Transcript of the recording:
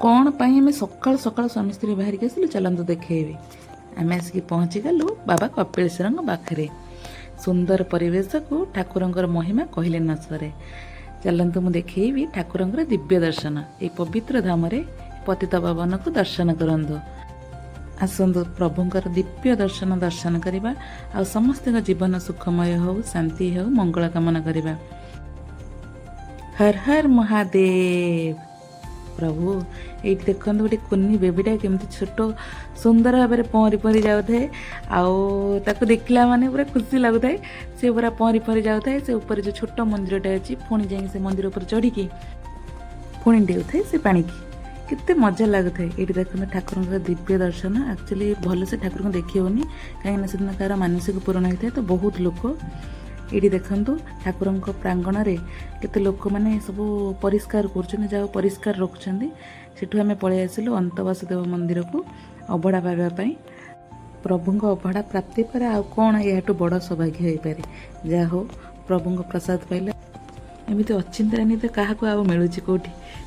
କ'ଣ ପାଇଁ ଆମେ ସକାଳୁ ସକାଳୁ ସ୍ୱାମୀ ସ୍ତ୍ରୀ ବାହାରିକି ଆସିଲୁ ଚାଲନ୍ତୁ ଦେଖେଇବି। ଆମେ ଆସିକି ପହଞ୍ଚିଗଲୁ ବାବା କପିଳେଶ୍ୱରଙ୍କ ପାଖରେ। ସୁନ୍ଦର ପରିବେଶକୁ ଠାକୁରଙ୍କର ମହିମା କହିଲେ ନ ସରେ। ଚାଲନ୍ତୁ ମୁଁ ଦେଖେଇବି ଠାକୁରଙ୍କର ଦିବ୍ୟ ଦର୍ଶନ। ଏହି ପବିତ୍ର ଧାମରେ ପତିତ ପାବନକୁ ଦର୍ଶନ କରନ୍ତୁ। ଆସନ୍ତୁ ପ୍ରଭୁଙ୍କର ଦିବ୍ୟ ଦର୍ଶନ କରିବା ଆଉ ସମସ୍ତଙ୍କ ଜୀବନ ସୁଖମୟ ହେଉ, ଶାନ୍ତି ହେଉ, ମଙ୍ଗଳ କାମନା କରିବା। ହର ହର ମହାଦେବ। ପ୍ରଭୁ ଏଇଠି ଦେଖନ୍ତୁ ଗୋଟେ କୁନି ବେବିଟା କେମିତି ଛୋଟ ସୁନ୍ଦର ଭାବରେ ପହଁରି ପହଁରି ଯାଉଥାଏ। ଆଉ ତାକୁ ଦେଖିଲା ମାନେ ପୁରା ଖୁସି ଲାଗୁଥାଏ। ସେ ପୁରା ପହଁରି ପହଁରି ଯାଉଥାଏ। ସେ ଉପରେ ଯେଉଁ ଛୋଟ ମନ୍ଦିରଟା ଅଛି ପୁଣି ଯାଇକି ସେ ମନ୍ଦିର ଉପରେ ଚଢ଼ିକି ପୁଣି ଡେଉଥାଏ ସେ ପାଣିକି। କେତେ ମଜା ଲାଗୁଥାଏ। ଏଇଠି ଦେଖନ୍ତୁ ଠାକୁରଙ୍କର ଦିବ୍ୟ ଦର୍ଶନ। ଆକ୍ଚୁଆଲି ଭଲସେ ଠାକୁରଙ୍କୁ ଦେଖି ହେଉନି କାହିଁକିନା ସେଦିନ କାହାର ମାନସିକ ପୂରଣ ହୋଇଥାଏ ତ ବହୁତ ଲୋକ। ଏଇଠି ଦେଖନ୍ତୁ ଠାକୁରଙ୍କ ପ୍ରାଙ୍ଗଣରେ କେତେ ଲୋକମାନେ ସବୁ ପରିଷ୍କାର କରୁଛନ୍ତି, ଯାହା ପରିଷ୍କାର ରଖୁଛନ୍ତି। ସେଠୁ ଆମେ ପଳେଇ ଆସିଲୁ ଅନ୍ତବାସୁଦେବ ମନ୍ଦିରକୁ ଅବଢ଼ା ପାଇବା ପାଇଁ। ପ୍ରଭୁଙ୍କ ଅବଢ଼ା ପ୍ରାପ୍ତି ପରେ ଆଉ କ'ଣ ଏହାଠୁ ବଡ଼ ସୌଭାଗ୍ୟ ହୋଇପାରେ। ଯାହା ହଉ ପ୍ରଭୁଙ୍କ ପ୍ରସାଦ ପାଇଲେ। ଏମିତି ଅଚିନ୍ତାରେ ତ କାହାକୁ ଆଉ ମିଳୁଛି କେଉଁଠି।